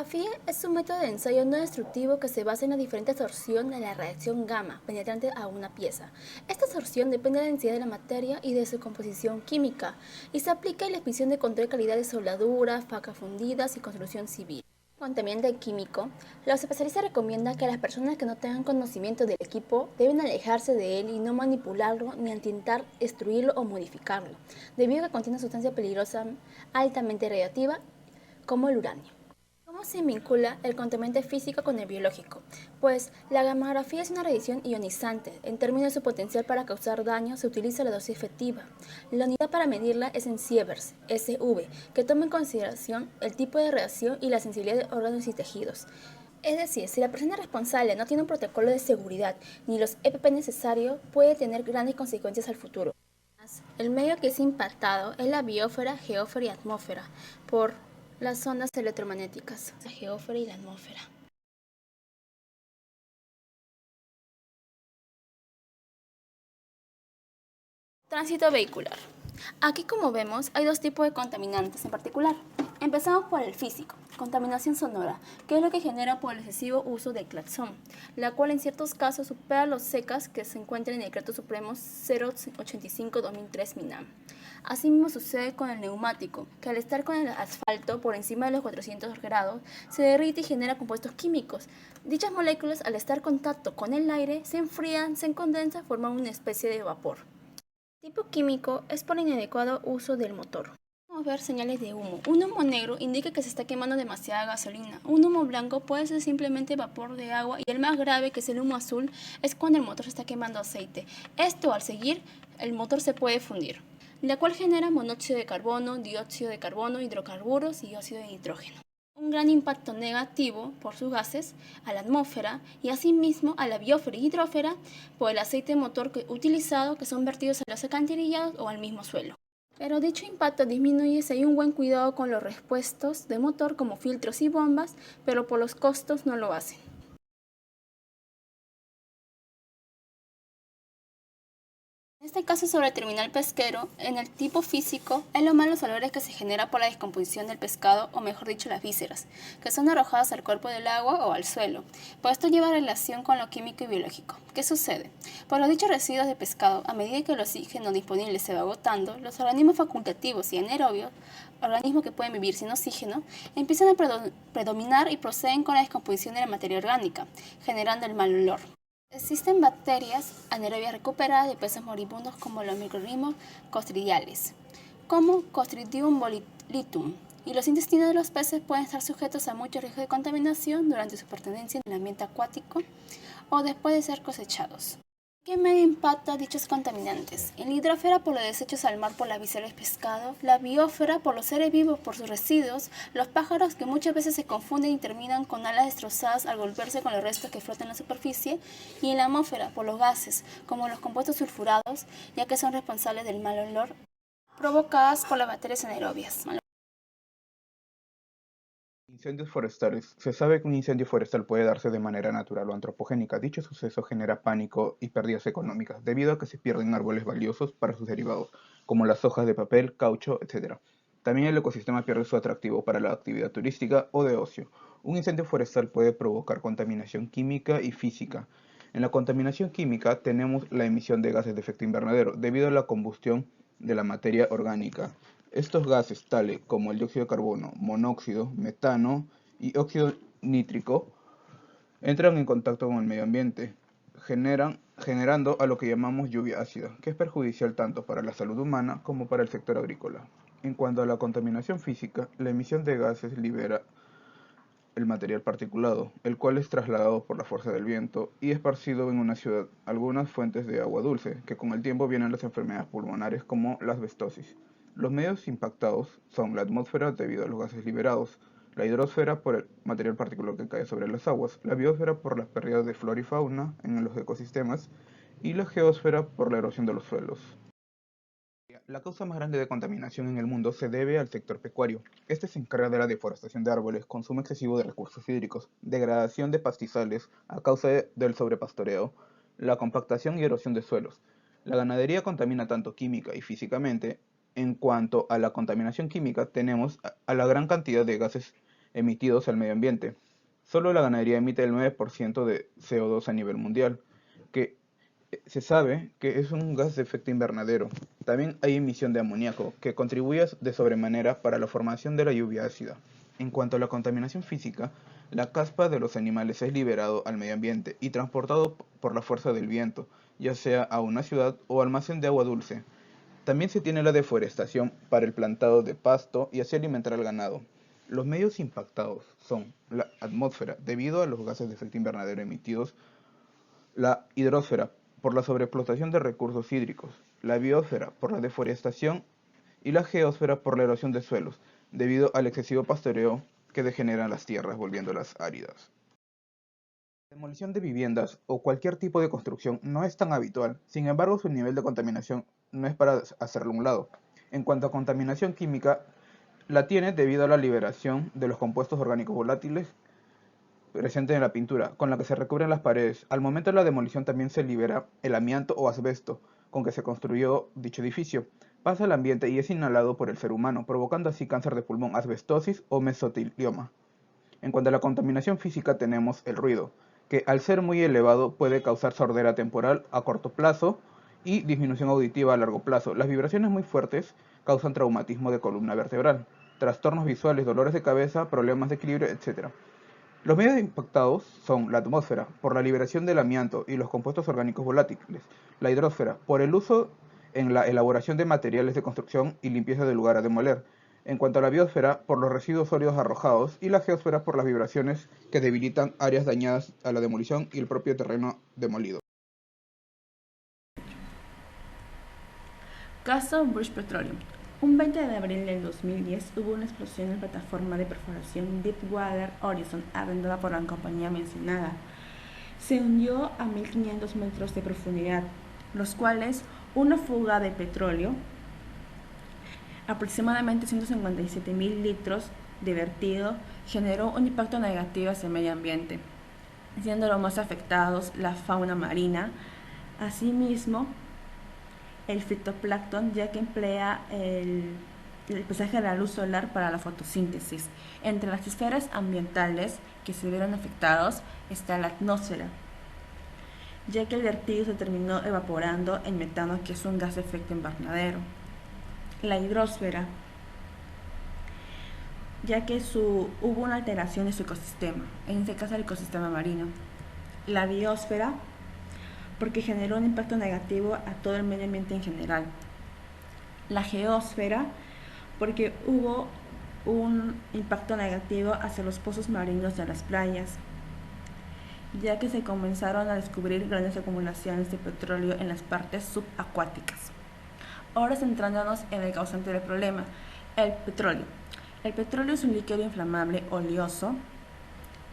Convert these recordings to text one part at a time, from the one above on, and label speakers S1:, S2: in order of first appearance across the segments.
S1: Gamografía es un método de ensayo no destructivo que se basa en la diferente absorción de la radiación gamma penetrante a una pieza. Esta absorción depende de la densidad de la materia y de su composición química, y se aplica en la expedición de control de calidad de soldadura, facas fundidas y construcción civil. Contaminante químico, los especialistas recomiendan que las personas que no tengan conocimiento del equipo deben alejarse de él y no manipularlo ni intentar destruirlo o modificarlo, debido a que contiene sustancia peligrosa altamente radiactiva como el uranio. ¿Cómo se vincula el contaminante físico con el biológico? Pues la gamografía es una radiación ionizante. En términos de su potencial para causar daño, se utiliza la dosis efectiva. La unidad para medirla es en sieverts, SV, que toma en consideración el tipo de reacción y la sensibilidad de órganos y tejidos. Es decir, si la persona responsable no tiene un protocolo de seguridad ni los EPP necesarios, puede tener grandes consecuencias al futuro. El medio que es impactado es la biosfera, geósfera y atmósfera por las ondas electromagnéticas, la geósfera y la atmósfera. Tránsito vehicular. Aquí, como vemos, hay dos tipos de contaminantes en particular. Empezamos por el físico, contaminación sonora, que es lo que genera por el excesivo uso del claxon, la cual en ciertos casos supera los SECAS que se encuentran en el Decreto Supremo 085-2003 MINAM. Asimismo sucede con el neumático, que al estar con el asfalto por encima de los 400 grados, se derrite y genera compuestos químicos. Dichas moléculas, al estar en contacto con el aire, se enfrían, se condensan, forman una especie de vapor. El tipo químico es por inadecuado uso del motor. Podemos ver señales de humo. Un humo negro indica que se está quemando demasiada gasolina. Un humo blanco puede ser simplemente vapor de agua, y el más grave, que es el humo azul, es cuando el motor se está quemando aceite. Esto, al seguir, el motor se puede fundir, la cual genera monóxido de carbono, dióxido de carbono, hidrocarburos y óxido de nitrógeno. Un gran impacto negativo por sus gases a la atmósfera y asimismo a la biosfera y hidrosfera por el aceite motor utilizado, que son vertidos a los alcantarillados o al mismo suelo. Pero dicho impacto disminuye si hay un buen cuidado con los repuestos de motor como filtros y bombas, pero por los costos no lo hacen. En este caso, sobre el terminal pesquero, en el tipo físico es lo malo los olores que se genera por la descomposición del pescado, o mejor dicho las vísceras, que son arrojadas al cuerpo del agua o al suelo. Pues esto lleva relación con lo químico y biológico. ¿Qué sucede? Por los dichos residuos de pescado, a medida que el oxígeno disponible se va agotando, los organismos facultativos y anaerobios, organismos que pueden vivir sin oxígeno, empiezan a predominar y proceden con la descomposición de la materia orgánica, generando el mal olor. Existen bacterias anaerobias recuperadas de peces moribundos como los microorganismos clostridiales, como Clostridium botulinum, y los intestinos de los peces pueden estar sujetos a mucho riesgo de contaminación durante su pertenencia en el ambiente acuático o después de ser cosechados. ¿Qué medio impacta dichos contaminantes? En la hidrosfera por los desechos al mar por las vísceras del pescado, la biosfera por los seres vivos por sus residuos, los pájaros que muchas veces se confunden y terminan con alas destrozadas al golpearse con los restos que flotan en la superficie, y en la atmósfera por los gases, como los compuestos sulfurados, ya que son responsables del mal olor provocadas por las bacterias anaerobias.
S2: Incendios forestales. Se sabe que un incendio forestal puede darse de manera natural o antropogénica. Dicho suceso genera pánico y pérdidas económicas, debido a que se pierden árboles valiosos para sus derivados, como las hojas de papel, caucho, etc. También el ecosistema pierde su atractivo para la actividad turística o de ocio. Un incendio forestal puede provocar contaminación química y física. En la contaminación química tenemos la emisión de gases de efecto invernadero, debido a la combustión de la materia orgánica. Estos gases, tales como el dióxido de carbono, monóxido, metano y óxido nítrico, entran en contacto con el medio ambiente, generando a lo que llamamos lluvia ácida, que es perjudicial tanto para la salud humana como para el sector agrícola. En cuanto a la contaminación física, la emisión de gases libera el material particulado, el cual es trasladado por la fuerza del viento y esparcido en una ciudad. Algunas fuentes de agua dulce, que con el tiempo vienen las enfermedades pulmonares como la asbestosis. Los medios impactados son la atmósfera debido a los gases liberados, la hidrosfera por el material particular que cae sobre las aguas, la biosfera por las pérdidas de flora y fauna en los ecosistemas y la geosfera por la erosión de los suelos. La causa más grande de contaminación en el mundo se debe al sector pecuario. Este se encarga de la deforestación de árboles, consumo excesivo de recursos hídricos, degradación de pastizales a causa del sobrepastoreo, la compactación y erosión de suelos. La ganadería contamina tanto química y físicamente. En cuanto a la contaminación química, tenemos a la gran cantidad de gases emitidos al medio ambiente. Solo la ganadería emite el 9% de CO2 a nivel mundial, que se sabe que es un gas de efecto invernadero. También hay emisión de amoníaco, que contribuye de sobremanera para la formación de la lluvia ácida. En cuanto a la contaminación física, la caspa de los animales es liberado al medio ambiente y transportado por la fuerza del viento, ya sea a una ciudad o almacén de agua dulce. También se tiene la deforestación para el plantado de pasto y así alimentar al ganado. Los medios impactados son la atmósfera, debido a los gases de efecto invernadero emitidos, la hidrosfera, por la sobreexplotación de recursos hídricos, la biosfera, por la deforestación y la geósfera, por la erosión de suelos, debido al excesivo pastoreo que degeneran las tierras, volviéndolas áridas. La demolición de viviendas o cualquier tipo de construcción no es tan habitual, sin embargo su nivel de contaminación no es para hacerlo a un lado. En cuanto a contaminación química, la tiene debido a la liberación de los compuestos orgánicos volátiles presentes en la pintura, con la que se recubren las paredes. Al momento de la demolición también se libera el amianto o asbesto con que se construyó dicho edificio. Pasa al ambiente y es inhalado por el ser humano, provocando así cáncer de pulmón, asbestosis o mesotelioma. En cuanto a la contaminación física tenemos el ruido, que al ser muy elevado puede causar sordera temporal a corto plazo y disminución auditiva a largo plazo. Las vibraciones muy fuertes causan traumatismo de columna vertebral, trastornos visuales, dolores de cabeza, problemas de equilibrio, etc. Los medios impactados son la atmósfera, por la liberación del amianto y los compuestos orgánicos volátiles, la hidrosfera, por el uso en la elaboración de materiales de construcción y limpieza del lugar a demoler, en cuanto a la biosfera, por los residuos sólidos arrojados, y la geosfera por las vibraciones que debilitan áreas dañadas a la demolición y el propio terreno demolido.
S3: Caso British Petroleum. Un 20 de abril del 2010 hubo una explosión en la plataforma de perforación Deepwater Horizon, arrendada por la compañía mencionada. Se hundió a 1500 metros de profundidad, los cuales una fuga de petróleo, aproximadamente 157.000 litros de vertido, generó un impacto negativo hacia el medio ambiente, siendo los más afectados la fauna marina. Asimismo, el fitoplancton, ya que emplea el paisaje de la luz solar para la fotosíntesis. Entre las esferas ambientales que se vieron afectados está la atmósfera, ya que el vertido se terminó evaporando en metano, que es un gas de efecto invernadero. La hidrosfera, ya que hubo una alteración de su ecosistema, en este caso el ecosistema marino. La biosfera, porque generó un impacto negativo a todo el medio ambiente en general. La geósfera, porque hubo un impacto negativo hacia los pozos marinos de las playas, ya que se comenzaron a descubrir grandes acumulaciones de petróleo en las partes subacuáticas. Ahora centrándonos en el causante del problema, el petróleo. El petróleo es un líquido inflamable oleoso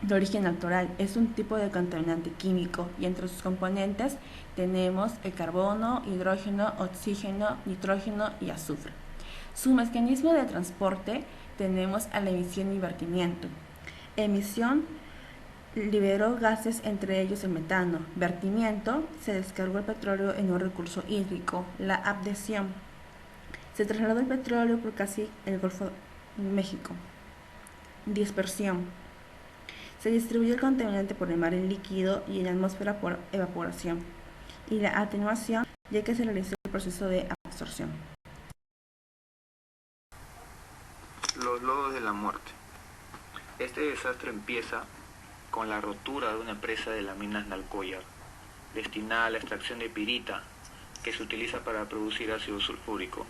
S3: de origen natural, es un tipo de contaminante químico y entre sus componentes tenemos el carbono, hidrógeno, oxígeno, nitrógeno y azufre. Su mecanismo de transporte tenemos a la emisión y vertimiento. Emisión, liberó gases, entre ellos el metano. Vertimiento, se descargó el petróleo en un recurso hídrico. La abdesión, se trasladó el petróleo por casi el Golfo de México. Dispersión, se distribuyó el contaminante por el mar en líquido y en la atmósfera por evaporación. Y la atenuación, ya que se realizó el proceso de absorción.
S4: Los lodos de la muerte. Este desastre empieza con la rotura de una presa de la mina Nalcollar, destinada a la extracción de pirita, que se utiliza para producir ácido sulfúrico.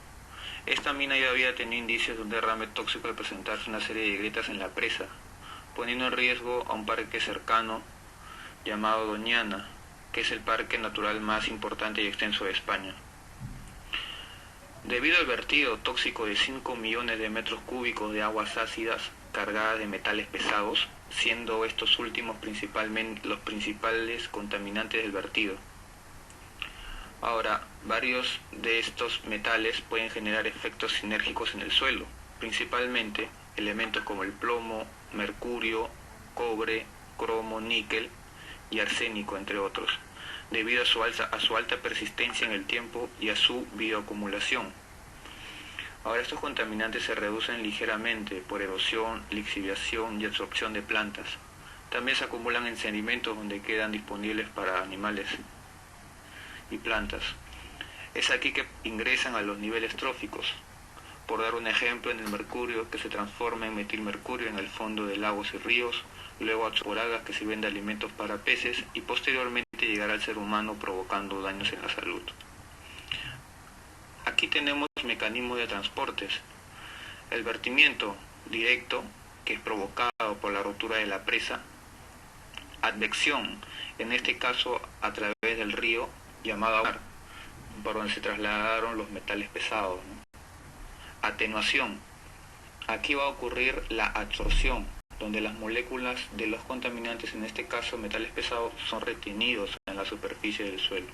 S4: Esta mina ya había tenido indicios de un derrame tóxico al presentarse una serie de grietas en la presa, poniendo en riesgo a un parque cercano llamado Doñana, que es el parque natural más importante y extenso de España. Debido al vertido tóxico de 5 millones de metros cúbicos de aguas ácidas cargadas de metales pesados, siendo estos últimos principalmente los principales contaminantes del vertido. Ahora, varios de estos metales pueden generar efectos sinérgicos en el suelo, principalmente elementos como el plomo, mercurio, cobre, cromo, níquel y arsénico, entre otros, debido a su alta persistencia en el tiempo y a su bioacumulación. Ahora estos contaminantes se reducen ligeramente por erosión, lixiviación y absorción de plantas. También se acumulan en sedimentos donde quedan disponibles para animales y plantas. Es aquí que ingresan a los niveles tróficos. Por dar un ejemplo, en el mercurio, que se transforma en metilmercurio en el fondo de lagos y ríos, luego por algas que sirven de alimentos para peces y posteriormente llegará al ser humano provocando daños en la salud. Aquí tenemos mecanismos de transportes. El vertimiento directo, que es provocado por la rotura de la presa. Advección, en este caso a través del río llamado mar, por donde se trasladaron los metales pesados, ¿no? Atenuación, aquí va a ocurrir la absorción, donde las moléculas de los contaminantes, en este caso metales pesados, son retenidos en la superficie del suelo.